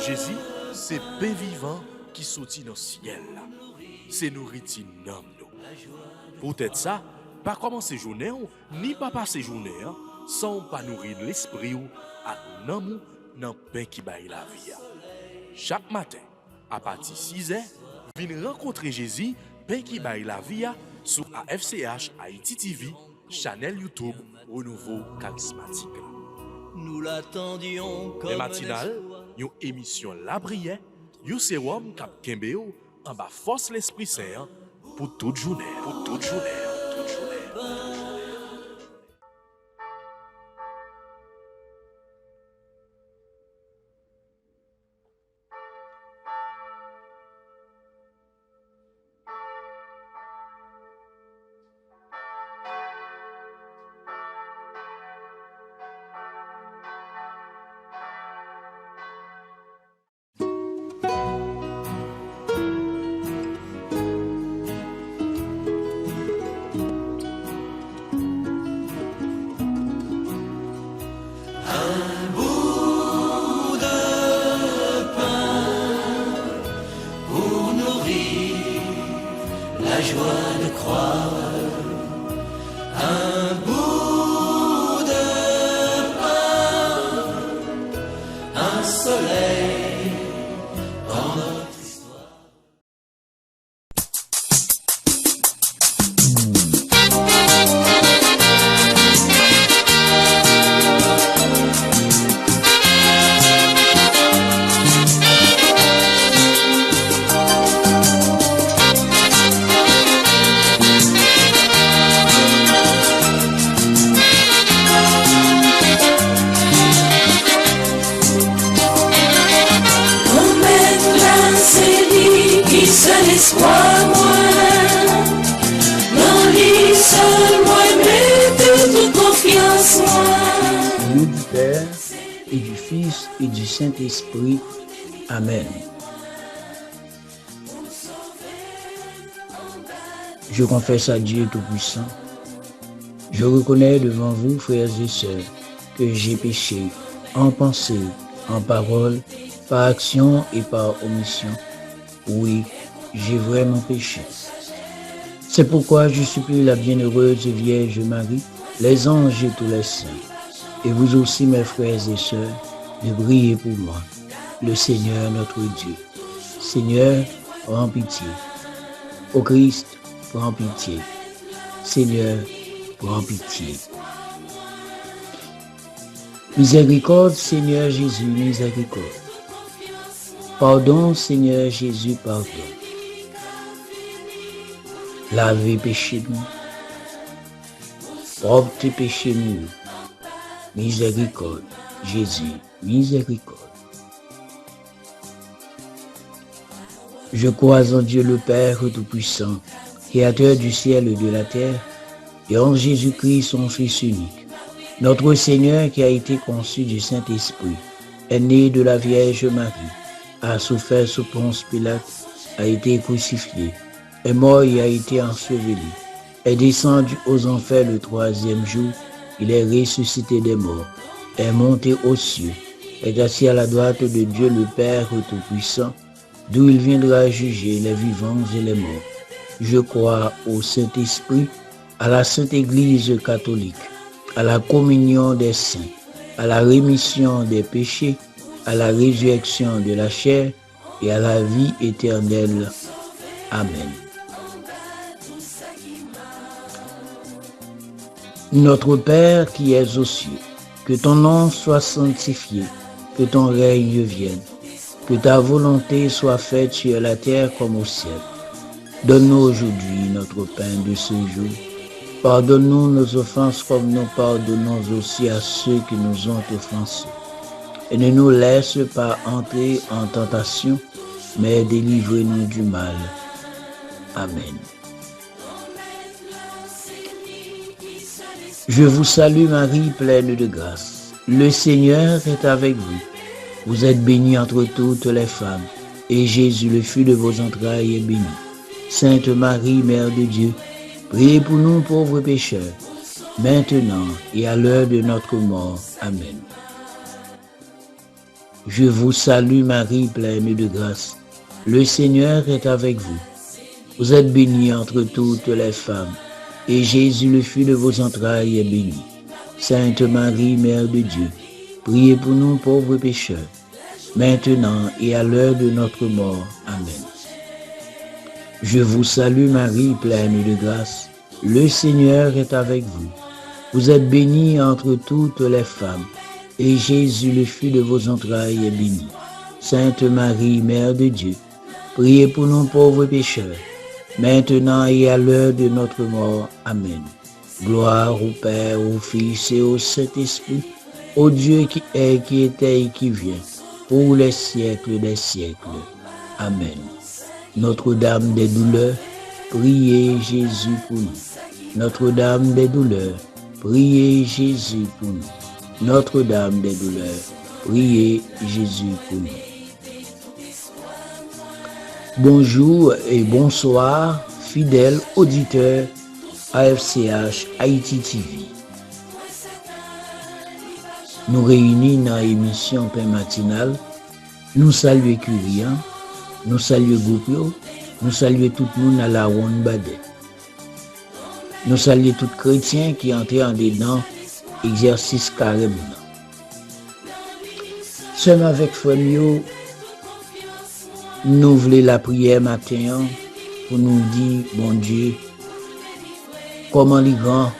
Jésus, c'est pain vivant qui sortit dans le ciel. C'est nourriture dans nous. Peut-être ça, pas commencer journée ni pas passer journée sans pas nourrir l'esprit ou à nous dans pain qui baille la vie. Chaque matin, à partir de 6h, venez rencontrer Jésus, pain qui baille la vie sur AFCH Haïti TV, channel YouTube Renouveau Charismatique. Nous l'attendions comme les matinales, une émission La Prière, un sérum cap Kembeo en bas force l'Esprit Saint pour toute journée. La joie de croire, un bout de pain, un soleil dans notre histoire. C'est l'espoir, moi, dans lui seul, moi, mettez toute confiance, moi. Au nom du Père, et du Fils, et du Saint-Esprit. Amen. Je confesse à Dieu Tout-Puissant. Je reconnais devant vous, frères et sœurs, que j'ai péché en pensée, en parole, par action et par omission. Oui, j'ai vraiment péché. C'est pourquoi je supplie la bienheureuse Vierge Marie, les anges et tous les saints, et vous aussi mes frères et sœurs, de prier pour moi, le Seigneur notre Dieu. Seigneur, prends pitié. Ô Christ, prends pitié. Seigneur, prends pitié. Miséricorde, Seigneur Jésus, miséricorde. Pardon, Seigneur Jésus, pardon. Lavez péché nous. Propre péché nous. Miséricorde, Jésus, miséricorde. Je crois en Dieu le Père Tout-Puissant, Créateur du ciel et de la terre, et en Jésus-Christ, son Fils unique, notre Seigneur qui a été conçu du Saint-Esprit, est né de la Vierge Marie, a souffert sous Ponce Pilate, a été crucifié, est mort et a été enseveli, est descendu aux enfers le 3e jour, il est ressuscité des morts, est monté aux cieux, est assis à la droite de Dieu le Père Tout-Puissant, d'où il viendra juger les vivants et les morts. Je crois au Saint-Esprit, à la Sainte Église catholique, à la communion des saints, à la rémission des péchés, à la résurrection de la chair et à la vie éternelle. Amen. Notre Père qui es aux cieux, que ton nom soit sanctifié, que ton règne vienne, que ta volonté soit faite sur la terre comme au ciel. Donne-nous aujourd'hui notre pain de ce jour. Pardonne-nous nos offenses comme nous pardonnons aussi à ceux qui nous ont offensés. Et ne nous laisse pas entrer en tentation, mais délivre-nous du mal. Amen. Je vous salue Marie, pleine de grâce. Le Seigneur est avec vous. Vous êtes bénie entre toutes les femmes, et Jésus, le fruit de vos entrailles, est béni. Sainte Marie, Mère de Dieu, priez pour nous pauvres pécheurs, maintenant et à l'heure de notre mort. Amen. Je vous salue Marie, pleine de grâce. Le Seigneur est avec vous. Vous êtes bénie entre toutes les femmes, et Jésus, le fruit de vos entrailles, est béni. Sainte Marie, Mère de Dieu, priez pour nous pauvres pécheurs, maintenant et à l'heure de notre mort. Amen. Je vous salue Marie, pleine de grâce. Le Seigneur est avec vous. Vous êtes bénie entre toutes les femmes, et Jésus, le fruit de vos entrailles, est béni. Sainte Marie, Mère de Dieu, priez pour nous pauvres pécheurs, maintenant et à l'heure de notre mort. Amen. Gloire au Père, au Fils et au Saint-Esprit, au Dieu qui est, qui était et qui vient, pour les siècles des siècles. Amen. Notre-Dame des douleurs, priez Jésus pour nous. Notre-Dame des douleurs, priez Jésus pour nous. Notre-Dame des douleurs, priez Jésus pour nous. Bonjour et bonsoir, fidèles auditeurs AFCH Haïti TV. Nous réunis dans l'émission Pain Matinale. Nous saluons Curien, nous saluons Goupio, nous saluons tout le monde à la ronde Badet. Nous saluons tout chrétien qui entre en dedans exercice carême. Sommes avec Frémio, nous voulons la prière matin pour nous dire, bon Dieu, comment il est grand,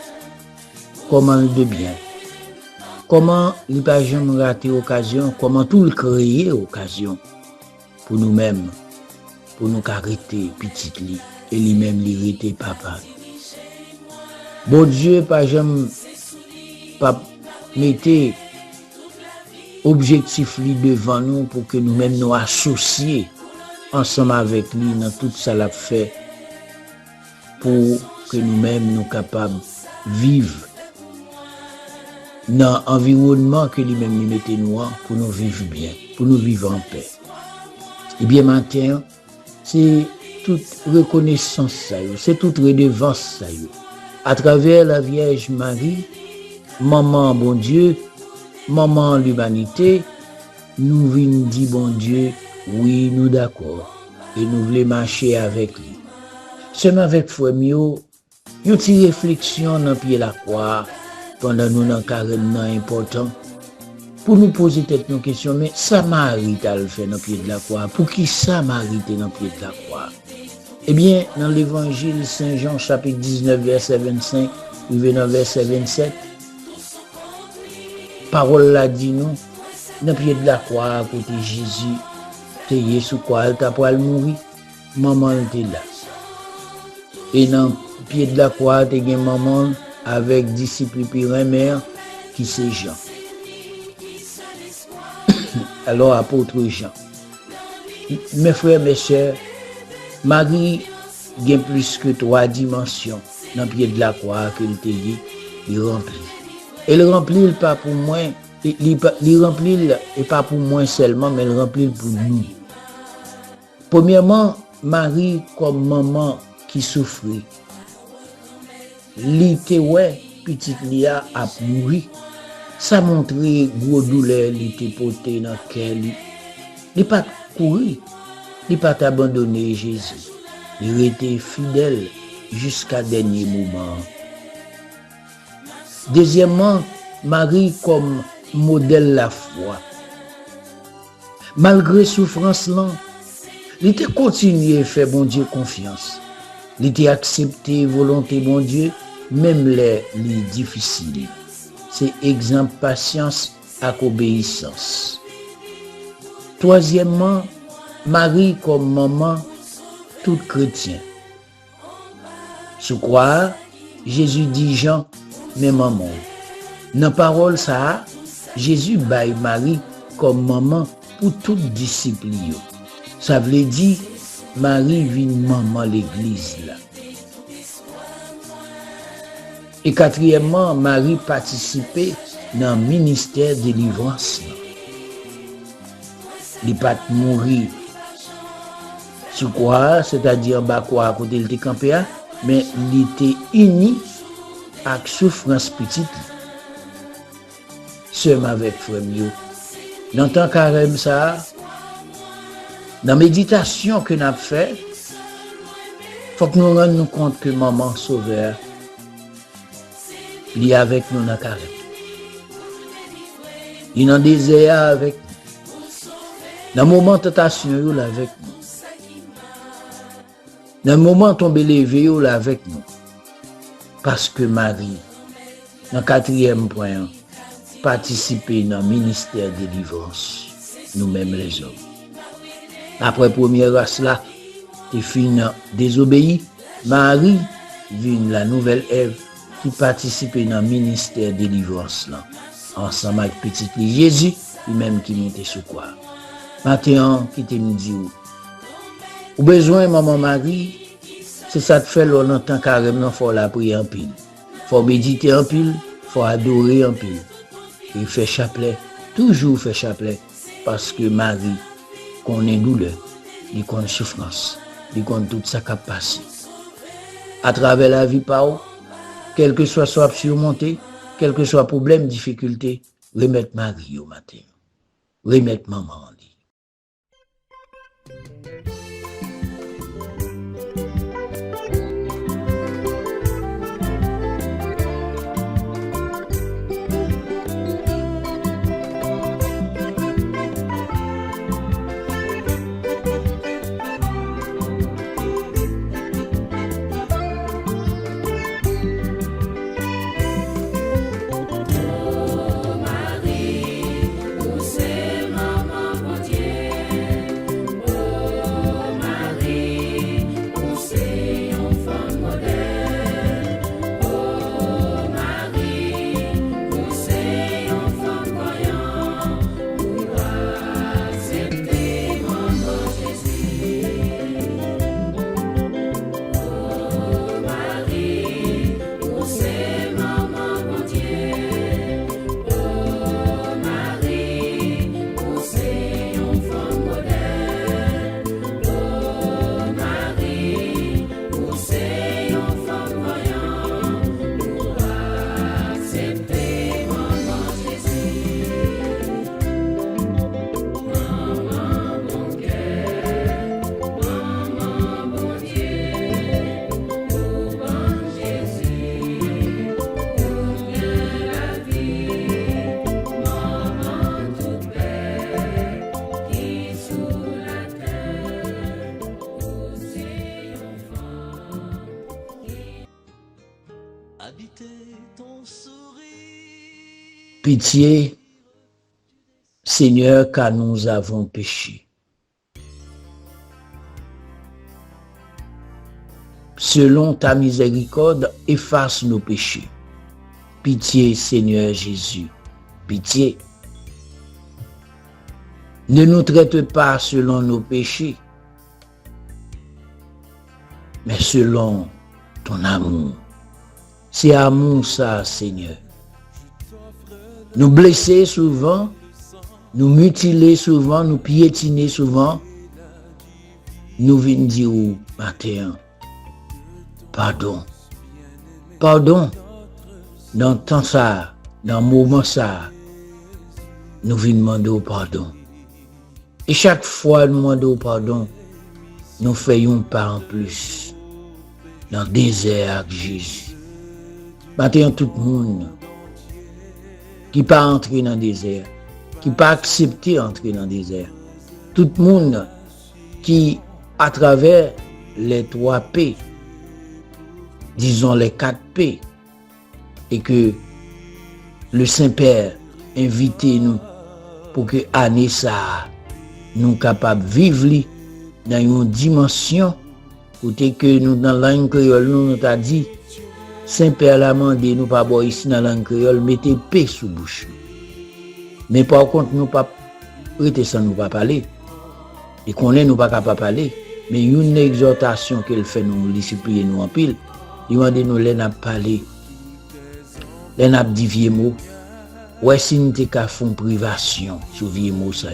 comment il est bien, comment il n'a pas jamais raté occasion, comment tout le créer occasion pour nous-mêmes, pour nous arrêter petit lit et lui-même l'irriter papa. Bon Dieu, pas jamais pas mettre objectif lui devant nous pour que nous-mêmes nous associons ensemble avec lui dans tout ça l'a fait pour que nous-mêmes nous capables de vivre dans l'environnement que lui-même nous mettez nous pour nous vivre bien, pour nous vivre en paix. Et bien maintenant, c'est toute reconnaissance, c'est toute redevance à travers la Vierge Marie, maman bon Dieu, maman l'humanité, nous venons dire bon Dieu, oui, nous d'accord, et nous voulons marcher avec lui. Seulement avec Frémio, une petite réflexion dans pied la croix, pendant nous dans carême important, pour nous poser peut-être nos questions, mais ça m'arrête à le faire dans pied de la croix. Pour qui ça m'arrête dans pied de la croix? Eh bien, dans l'évangile Saint Jean, chapitre 19, verset 25, dans verset 27, parole là dit nous, dans pied de la croix, à côté de Jésus, t'es sous quoi, elle t'a pas mourir, maman était là. Et dans pied de la croix, t'es une maman avec disciple puis mère qui c'est Jean. Alors, apôtre Jean. Mes frères, mes sœurs, Marie a plus que 3 dimensions dans le pied de la croix que il remplit. Elle remplit pas pour moi, il remplit et pas pour moi seulement, mais il remplit pour nous. Premièrement, Marie comme maman qui souffrait. L'ité ouais, petite Lia a mouru. Ça montrait gros douleur, l'ité porté dans cœur. Il pas couru, il pas abandonné Jésus. Il était fidèle jusqu'à dernier moment. Deuxièmement, Marie comme modèle la foi. Malgré souffrance là, il était continué à faire bon Dieu confiance. Il était accepté volonté bon Dieu, même les difficiles. C'est exemple patience avec obéissance. Troisièmement, Marie comme maman, tout chrétien. Sous croire, Jésus dit Jean, mais maman. Dans parole ça, Jésus baille Marie comme maman pour toute discipline. Ça veut dire Marie vit maman l'église là. Et quatrièmement, Marie participait dans le ministère de délivrance. Il n'est pas mourir sous quoi, c'est-à-dire bas quoi à côté de campé, mais il était uni avec souffrance petite. Seulement avec Frémio, dans le temps carême ça, dans la méditation que nous avons fait, il faut que nous rendions compte que maman sauveur est avec nous dans le carême. Il est en désert avec nous. Dans le moment de tentation, il est avec nous. Dans le moment de tomber levé, il est avec nous. Parce que Marie, dans le 4e point, participer dans le ministère de délivrance, nous-mêmes les hommes. Après première race là, t'es fini désobéi, Marie vient la nouvelle Ève qui participe dans le ministère de délivrance là, ensemble avec petit Jésus, lui-même qui monte sur quoi. Maintenant, qui te me dit ou besoin maman Marie, c'est ça te fait longtemps carrément faut la prier en pile. Faut méditer en pile, faut adorer en pile. Il fait chapelet, toujours fait chapelet, parce que Marie connaît douleur, il connaît souffrance, il connaît tout ça qui a passé. À travers la vie par où, quel que soit surmonté, quel que soit problème, difficulté, remettre Marie au matin, remettre maman en lit. Pitié, Seigneur, car nous avons péché. Selon ta miséricorde, efface nos péchés. Pitié, Seigneur Jésus, pitié. Ne nous traite pas selon nos péchés, mais selon ton amour. C'est amour ça, Seigneur. Nous blesser souvent, nous mutiler souvent, nous piétiner souvent, nous venons dire au matin, pardon. Pardon, dans le temps ça, dans le moment ça, nous venons demander au pardon. Et chaque fois nous demandons au pardon, nous faisons pas en plus dans le désert avec Jésus. Maintenant tout le monde qui pas entrer dans le désert, qui pas accepter d'entrer dans le désert. Tout le monde qui, à travers les 3 P, disons les 4 P, et que le Saint-Père invite nous pour que année ça, nous capables de vivre dans une dimension où que nous, dans la langue créole, nous t'a dit, Saint-Père l'a demandé, nous pas boire ici dans la langue créole, mettez paix sous bouche. Mais par contre, nous pas prêter ça, nous pas parler. Et qu'on est, nous pas capable parler. Mais une exhortation qu'elle fait nous discipliner nous en pile, il demande nous les n'a parler. Les n'a dit vieux mots. Ouais, si nous t'es qu'à faire privation sur vieux mots ça.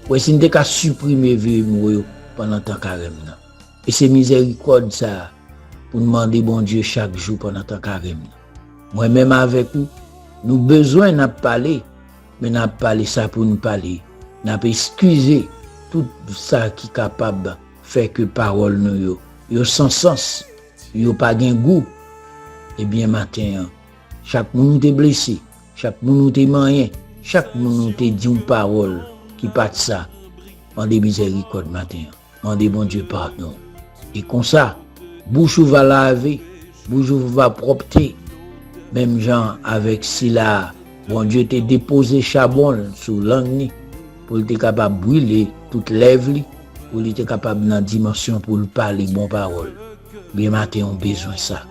Ouais, si nous t'es qu'à supprimer vieux mots pendant temps carême. Et c'est miséricorde ça. Pour demander bon Dieu chaque jour pendant temps carême. Moi-même avec vous, nous besoin de parler, mais nous parler ça pour nous parler n'a pas excusé tout ça qui est capable fait que parole nous yo sans sens, yo pas gain goût. Eh bien matin, chaque monde est blessé, chaque monde est moyen, chaque monde est dit une parole qui pas de ça. Mandez miséricorde matin, mandez bon Dieu pardon. Et comme ça, bouche va laver, bouche va propter. Même gens avec si là, bon Dieu t'a déposé charbon sur langue pour être capable de brûler toute lèvre, pour être capable dans dimension pour parler bon parole. Bien matin on besoin ça.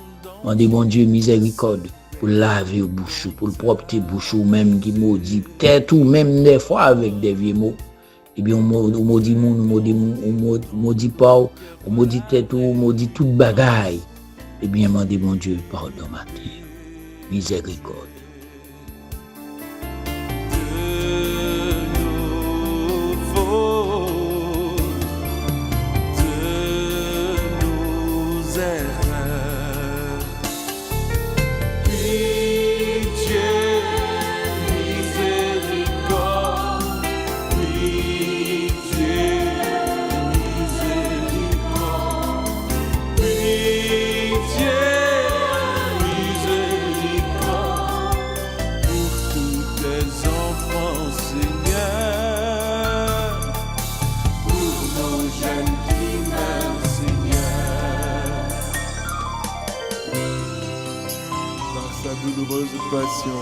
Mandez bon Dieu miséricorde pour laver bouche, pour propter bouche ou même qui maudit tête ou même des fois avec des vieux mots. Eh bien on maudit moun, on maudit pas, on maudit tête ou on maudit toute bagaille. Eh bien mandez bon Dieu pardon matin. Miséricorde. Douloureuse passion,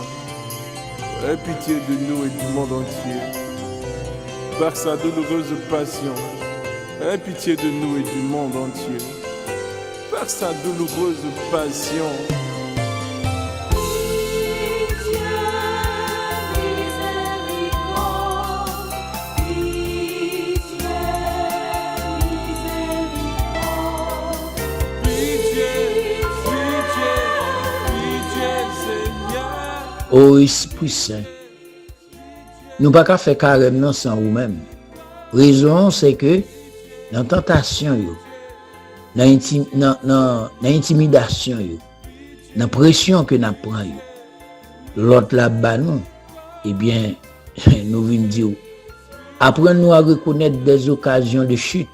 aie pitié de nous et du monde entier. Par sa douloureuse passion, aie pitié de nous et du monde entier. Par sa douloureuse passion. Ô Esprit Saint, nous pas qu'à faire carrément sans nous-mêmes. Raison c'est que dans tentation yo, dans intimidation yo, dans pression que n'a prend yo, l'autre là-bas nous, eh bien nous venons dire apprenons à reconnaître des occasions de chute,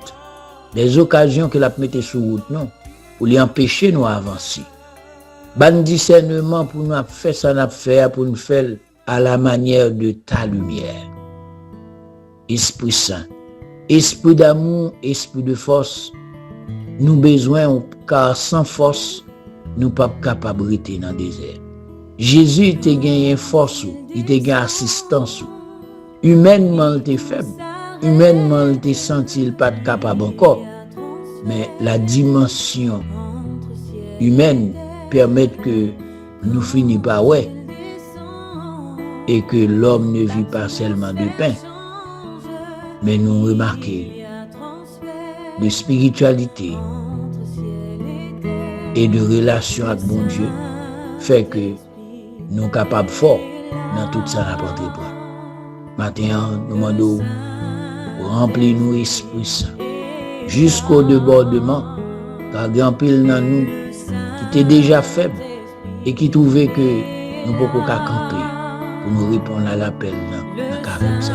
des occasions que la mettait sur route non, pour les empêcher nous avancer. Ban discernement pour nous faire ça n'a faire pour nous faire à la manière de ta lumière. Esprit Saint, esprit d'amour, esprit de force, nous besoin car sans force nous pas capable de rester dans le désert. Jésus il t'a gagné force, il t'a gagné assistance. Humainement il était faible, humainement il était senti pas capable encore, mais la dimension humaine permettre que nous finissions par ouais et que l'homme ne vit pas seulement de pain, mais nous remarquons de spiritualité et de relation avec bon Dieu fait que nous sommes capables fort dans tout ça n'importe quoi. Maintenant, nous demandons remplir nous Esprit Saint jusqu'au débordement, car grand pile dans nous qui était déjà faible et qui trouvait que nous ne pouvons pas camper pour nous répondre à l'appel dans le cas comme ça.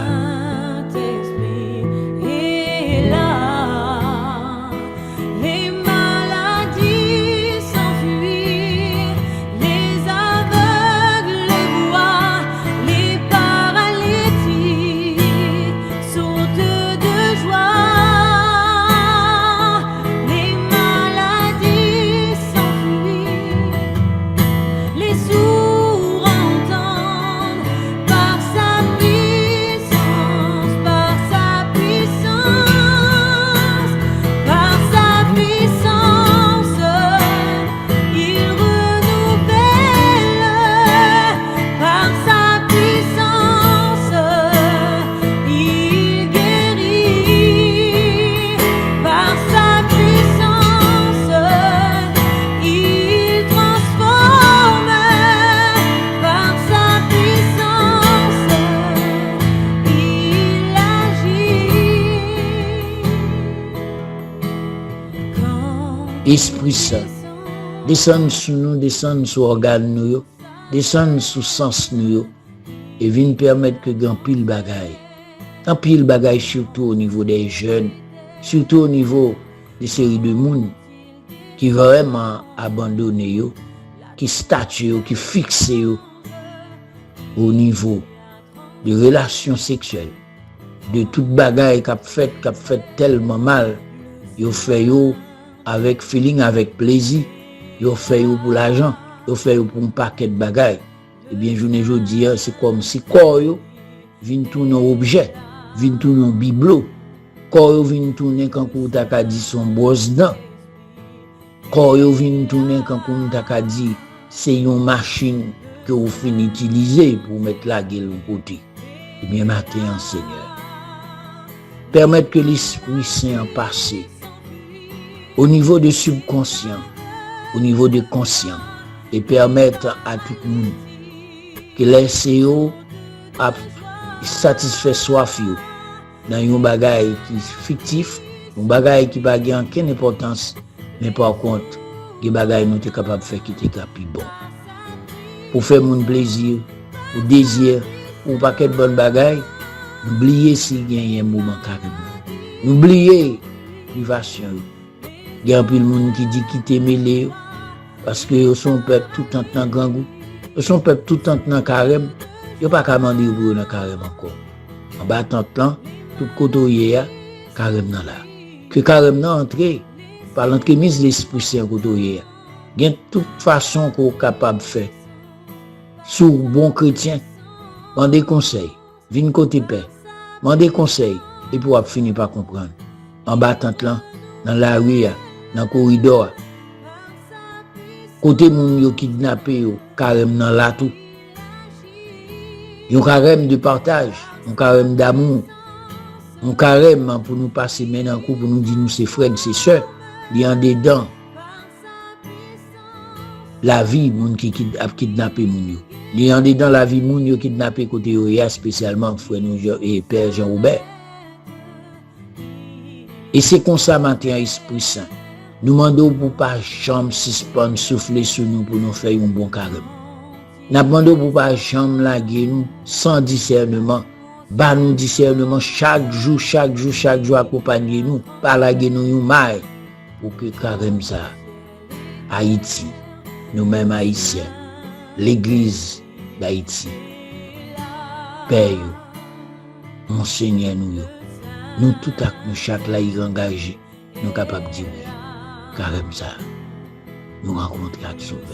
Esprit Saint, descend sur nous, descend sur organes nous, descend sur sens nous, et vient permettre que grand pile bagaille En pile bagaille surtout au niveau des jeunes, surtout au niveau des séries de monde qui vraiment abandonné yo, qui statue yo, qui fixe yo au niveau de relations sexuelles, de toute bagaille qu'a fait tellement mal, yo fait yo avec feeling, avec plaisir, yo fait yo pour l'argent, yo fait yo pour un paquet de bagaille. Eh bien, je dis, c'est comme si corps yo vient tourner objet, vient tourner bibelot, corps yo vient tourner quand on t'a dit son brosse dent, corps yo vient tourner quand on t'a dit c'est une machine que vous finissez d'utiliser pour mettre la gueule au côté. Eh bien, matin, Seigneur, permettre que l'Esprit Saint passe au niveau du subconscient, au niveau du conscient, et permettre à tout le monde que les CEO a satisfait soif dans un bagage qui est fictif, un bagage qui n'a pas aucune importance, mais par contre, un bagage nous sommes capables de faire qui est plus bon. Pour faire mon plaisir, pour désir, pour pas qu'être bonne bagaille, n'oubliez s'il y a un moment carrément. N'oubliez privation. Il y a un peu de monde qui dit quitter mêlé parce que ils sont peuple tout le temps dans grand goût. Ils sont peuple tout le temps dans carême. Ils n'ont pas qu'à demander pour dans carême encore. En battant plan, tout côté carême dans là. Que carême dans entrer par l'entremise de l'Esprit Saint côté. Il y a toute façon qu'on est capable de faire. Sous bon chrétien, mandez conseil, vine côté paix, mandez conseil, et pour finir par comprendre. En battant là, dans la rue, dans le corridor, côté moun yo kidnappé yo, carême dans la tout. Yon carême de partage, un carême d'amour, un carême pour nous passer maintenant coup pour nous dire nous c'est frères, c'est sœurs, il y a dedans. La vie moun qui a kidnappé moun yo. Il y a dedans la vie moun yo kidnappé côté yo, spécialement frère nous et père Jean-Robert. Et c'est comme ça matin Esprit Saint. Nous demandons pour pas jamais suspendre souffler sur nous pour nous faire un bon carême. Nous demandons pour pas jamais laguer nous sans discernement. Bah nous discernement chaque jour accompagner nous, pas laguer nous un maille pour que carême ça Haïti, nous-mêmes haïtiens, l'église d'Haïti, Père, Monseigneur nous tout à nous chaque là y engagé, nous capables de dire oui. Carême ça, nous rencontrons à Sauveur.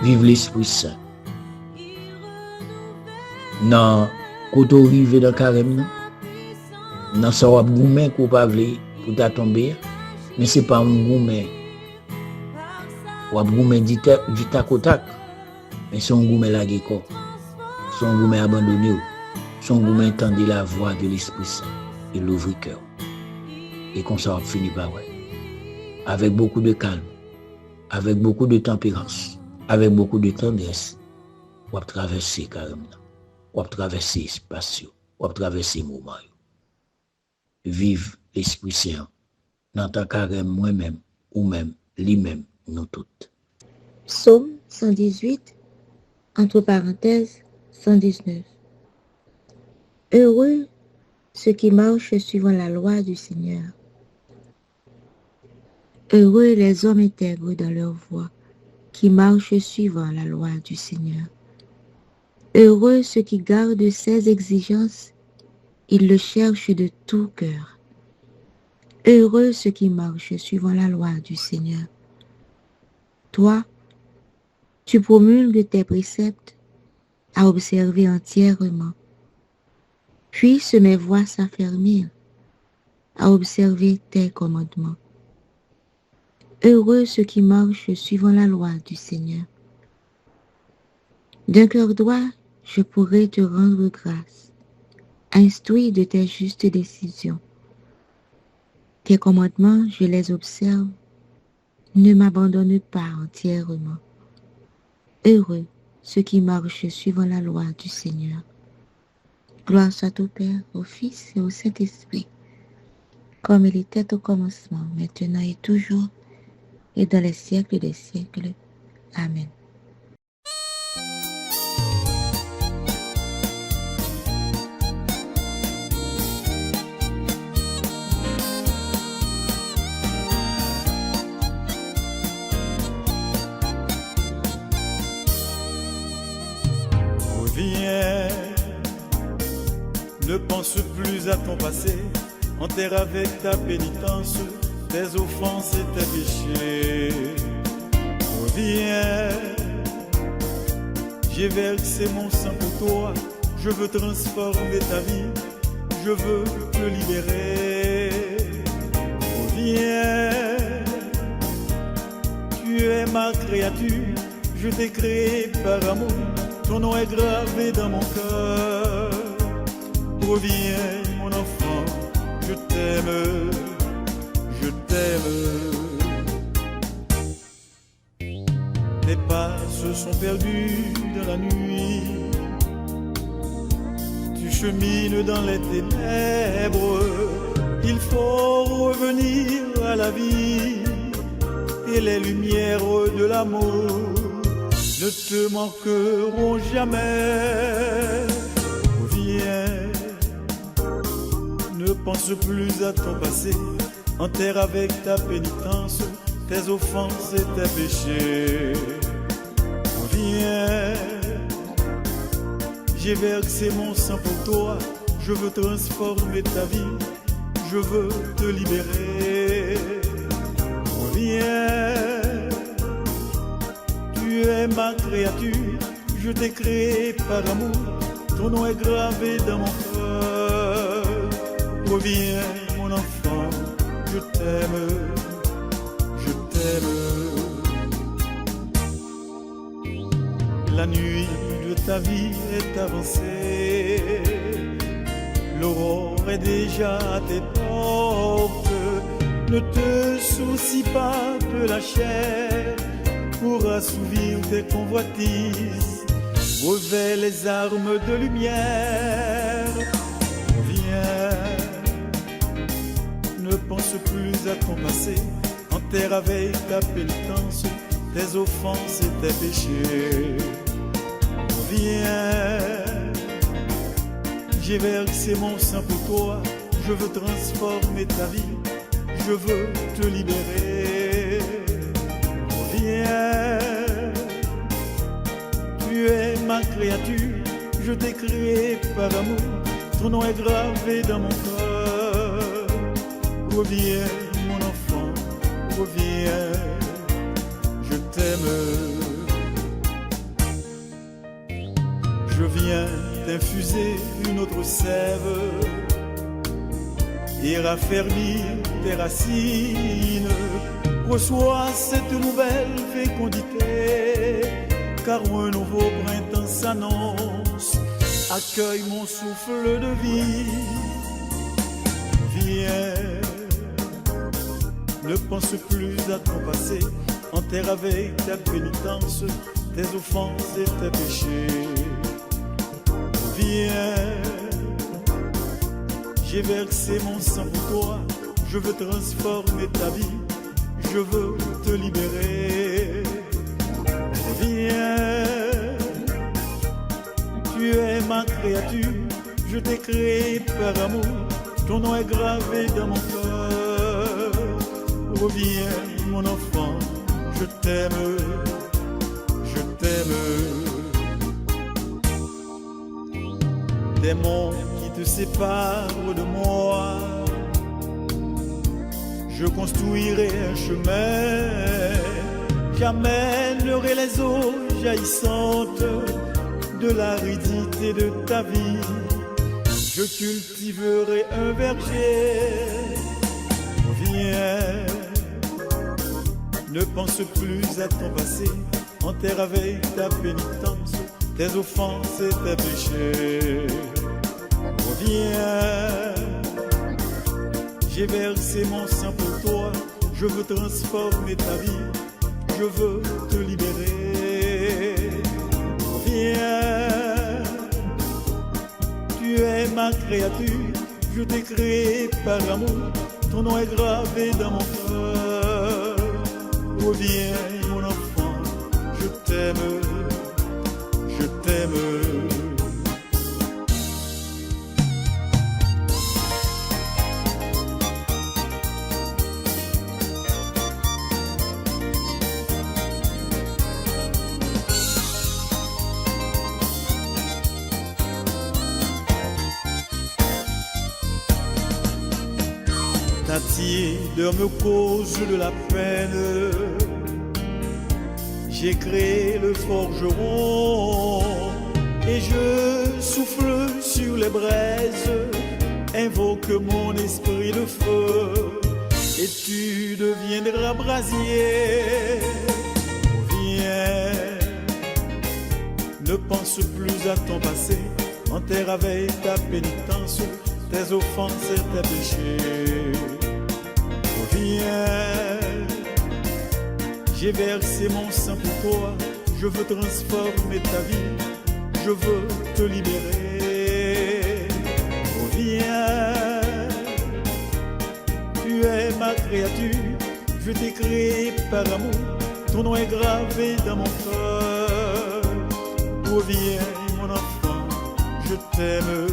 Vive l'Esprit Saint. Non, quand on arrive dans le carême, non, ça va goumer qu'on pas vle pour ta tomber, mais c'est pas un goumer. Ou un goumer du tac au tac, mais c'est un goumer la guéco. C'est un goumer abandonné. C'est un goumer entendre la voix de l'Esprit Saint et l'ouvrir cœur. Et comme ça va finir par ouais. Avec beaucoup de calme, avec beaucoup de tempérance. Avec beaucoup de tendresse, on va traverser carrément, on va traverser l'espace, on va traverser le moment. Vive l'Esprit Saint, dans ta carême moi-même, ou même, lui-même, nous toutes. Psaume 118, entre parenthèses, 119. Heureux ceux qui marchent suivant la loi du Seigneur, Heureux les hommes intègres dans leur voie, qui marchent suivant la loi du Seigneur. Heureux ceux qui gardent ses exigences, ils le cherchent de tout cœur. Heureux ceux qui marchent suivant la loi du Seigneur. Toi, tu promulgues tes préceptes à observer entièrement. Puissent mes voies s'affermir à observer tes commandements. Heureux ceux qui marchent suivant la loi du Seigneur. D'un cœur droit, je pourrai te rendre grâce, instruit de tes justes décisions. Tes commandements, je les observe, ne m'abandonne pas entièrement. Heureux ceux qui marchent suivant la loi du Seigneur. Gloire soit au Père, au Fils et au Saint-Esprit, comme il était au commencement, maintenant et toujours, et dans les siècles des siècles. Amen. Reviens, ne pense plus à ton passé, enterre avec ta pénitence tes offenses et tes péchés. Reviens, j'ai versé mon sang pour toi, je veux transformer ta vie, je veux te libérer. Reviens, tu es ma créature, je t'ai créé par amour, ton nom est gravé dans mon cœur. Reviens mon enfant, je t'aime, je t'aime. Tes pas se sont perdus dans la nuit, tu chemines dans les ténèbres, il faut revenir à la vie et les lumières de l'amour ne te manqueront jamais. Reviens, ne pense plus à ton passé, enterre avec ta pénitence tes offenses et tes péchés. Reviens, j'ai versé mon sang pour toi, je veux transformer ta vie, je veux te libérer. Reviens, tu es ma créature, je t'ai créé par amour, ton nom est gravé dans mon cœur. Reviens mon enfant, je t'aime, je t'aime. La nuit de ta vie est avancée, l'aurore est déjà à tes portes. Ne te soucie pas de la chair pour assouvir tes convoitises, revêt les armes de lumière. Viens, ne pense plus à ton passé, enterre avec ta pénitence tes offenses et tes péchés. Viens, j'ai versé mon sang pour toi, je veux transformer ta vie, je veux te libérer. Viens, tu es ma créature, je t'ai créé par amour, ton nom est gravé dans mon cœur. Reviens mon enfant, reviens, je t'aime. Je viens t'infuser une autre sève et raffermir tes racines. Reçois cette nouvelle fécondité, car un nouveau printemps s'annonce. Accueille mon souffle de vie. Viens, ne pense plus à ton passé, enterre avec ta pénitence tes offenses et tes péchés. Viens, j'ai versé mon sang pour toi, je veux transformer ta vie, je veux te libérer. Viens, tu es ma créature, je t'ai créé par amour, ton nom est gravé dans mon cœur. Reviens mon enfant, je t'aime, je t'aime. Des monts qui te séparent de moi, je construirai un chemin, j'amènerai les eaux jaillissantes de l'aridité de ta vie. Je cultiverai un verger. Viens, ne pense plus à ton passé, enterre avec ta pénitence tes offenses et tes péchés. Reviens, j'ai versé mon sang pour toi, je veux transformer ta vie, je veux te libérer. Reviens, tu es ma créature, je t'ai créé par amour, ton nom est gravé dans mon cœur. Reviens mon enfant, je t'aime, je t'aime. Ta tiédeur me cause de la peine. J'ai créé le forgeron et je souffle sur les braises. Invoque mon esprit de feu et tu deviendras brasier. Viens, ne pense plus à ton passé, enterre avec ta pénitence tes offenses et tes péchés. Viens, j'ai versé mon sang pour toi, je veux transformer ta vie, je veux te libérer. Viens, tu es ma créature, je t'ai créé par amour, ton nom est gravé dans mon cœur. Reviens mon enfant, je t'aime,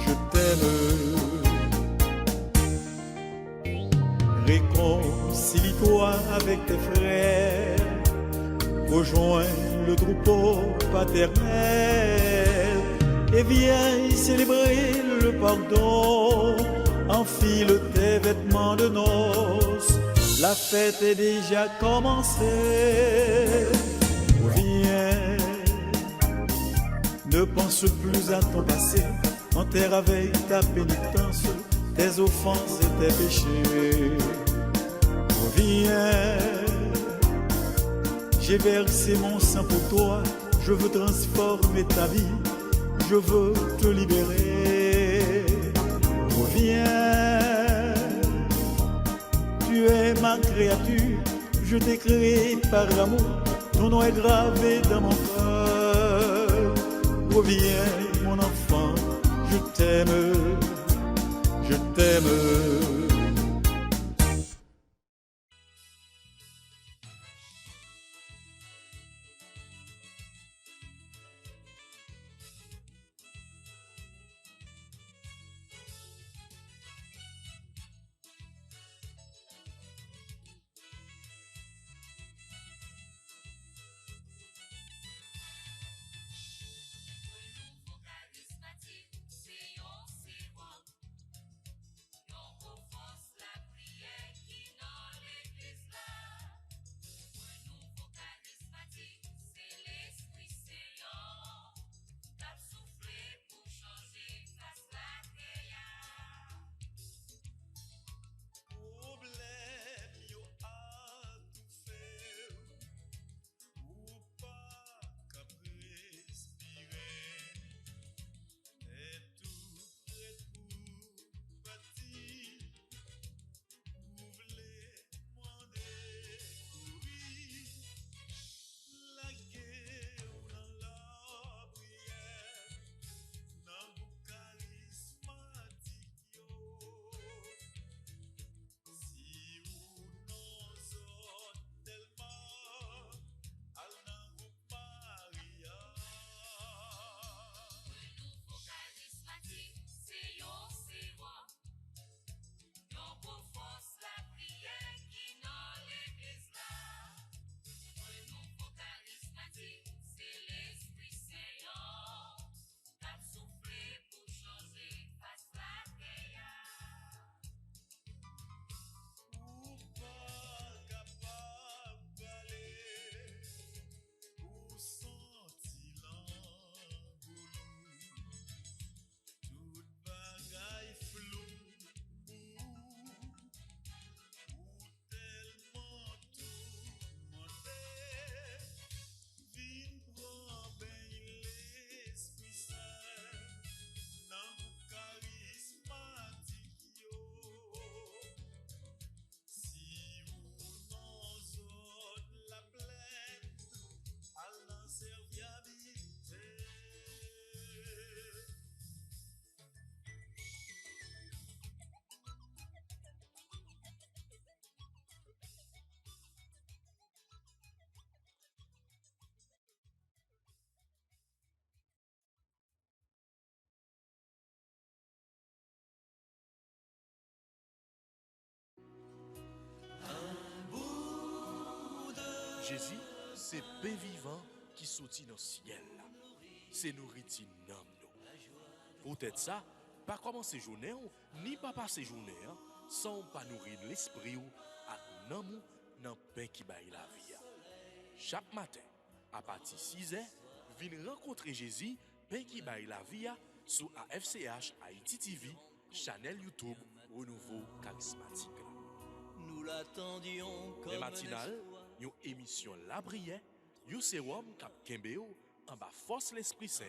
je t'aime. Réconcilie-toi avec tes frères, rejoins le troupeau paternel et viens célébrer le pardon. Enfile tes vêtements de noces, la fête est déjà commencée. Viens, ne pense plus à ton passé, enterre avec ta pénitence tes offenses et tes péchés. Viens, j'ai versé mon sang pour toi, je veux transformer ta vie, je veux te libérer. Reviens, tu es ma créature, je t'ai créé par amour, ton nom est gravé dans mon cœur. Reviens mon enfant, je t'aime, je t'aime. Charismatique, c'est on, c'est bon. Non, Jésus, c'est pain vivant qui sortit dans le ciel. C'est nourriture nom nous. Peut-être ça, pas commencer journée ni pas passer journée sans pas nourrir l'esprit ou avec nom dans pain qui baille la vie. Chaque matin, à partir de 6h, viens rencontrer Jésus, pain qui baille la vie sur AFCH Haïti TV, channel YouTube Renouveau Charismatique. Nous l'attendions comme Les matinales, une émission La Prière, un sérum cap Kembeo, en bas force l'Esprit Saint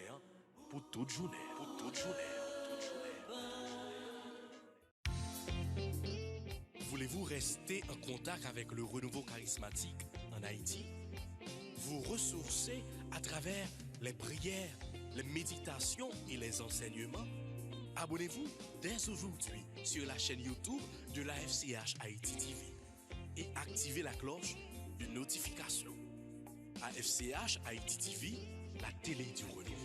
pour toute journée. Pour toute journée. Voulez-vous rester en contact avec le renouveau charismatique en Haïti? Vous ressourcer à travers les prières, les méditations et les enseignements? Abonnez-vous dès aujourd'hui sur la chaîne YouTube de l'AFCH Haïti TV et activez la cloche de notification. AFCH Haïti TV, la télé du renouveau.